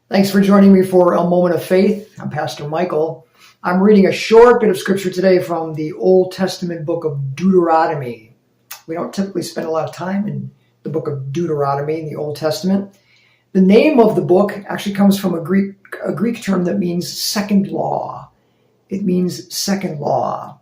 Thanks for joining me for a moment of faith. I'm Pastor Michael. I'm reading a short bit of scripture today from the Old Testament book of Deuteronomy. We don't typically spend a lot of time in the book of Deuteronomy in the Old Testament. The name of the book actually comes from a Greek term that means second law. It means second law.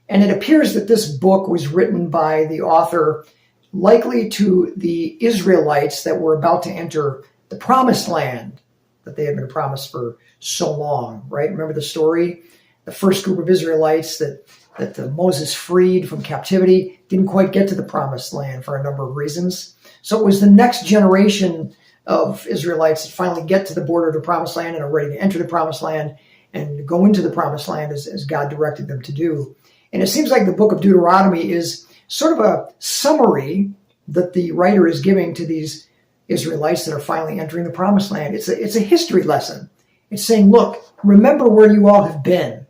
And it appears that this book was written by the author likely to the Israelites that were about to enter the promised land that they had been promised for so long, right? Remember the story? The first group of Israelites that Moses freed from captivity didn't quite get to the promised land for a number of reasons. So it was the next generation of Israelites that finally get to the border of the promised land and are ready to enter the promised land and go into the promised land as God directed them to do. And it seems like the book of Deuteronomy is sort of a summary that the writer is giving to these Israelites that are finally entering the promised land. It's a history lesson. It's saying, look, remember where you all have been.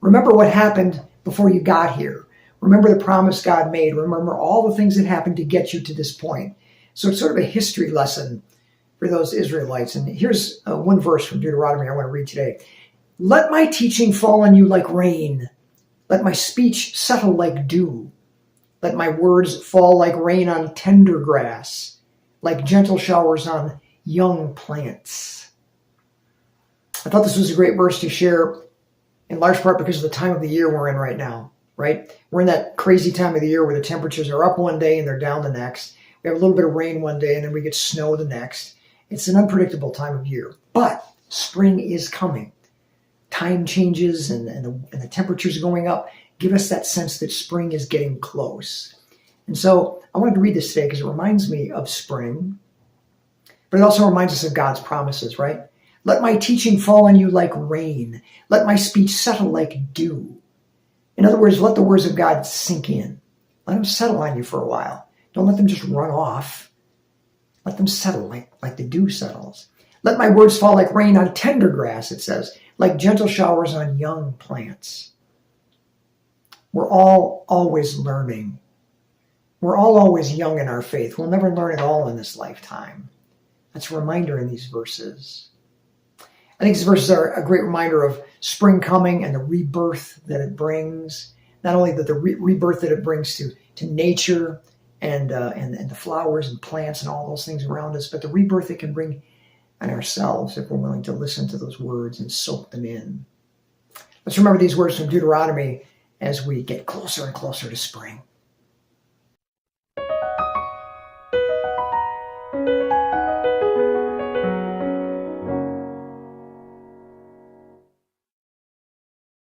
Remember what happened before you got here. Remember the promise God made. Remember all the things that happened to get you to this point. So it's sort of a history lesson for those Israelites. And here's one verse from Deuteronomy I want to read today. Let my teaching fall on you like rain. Let my speech settle like dew. Let my words fall like rain on tender grass, like gentle showers on young plants. I thought this was a great verse to share in large part because of the time of the year we're in right now, right? We're in that crazy time of the year where the temperatures are up one day and they're down the next. We have a little bit of rain one day and then we get snow the next. It's an unpredictable time of year, but spring is coming. Time changes and the temperatures are going up. Give us that sense that spring is getting close. And so I wanted to read this today because it reminds me of spring, but it also reminds us of God's promises, right? Let my teaching fall on you like rain. Let my speech settle like dew. In other words, let the words of God sink in. Let them settle on you for a while. Don't let them just run off. Let them settle like the dew settles. Let my words fall like rain on tender grass, it says, like gentle showers on young plants. We're all always learning. We're all always young in our faith. We'll never learn it all in this lifetime. That's a reminder in these verses. I think these verses are a great reminder of spring coming and the rebirth that it brings. Not only the rebirth that it brings to nature and the flowers and plants and all those things around us, but the rebirth it can bring in ourselves if we're willing to listen to those words and soak them in. Let's remember these words from Deuteronomy as we get closer and closer to spring.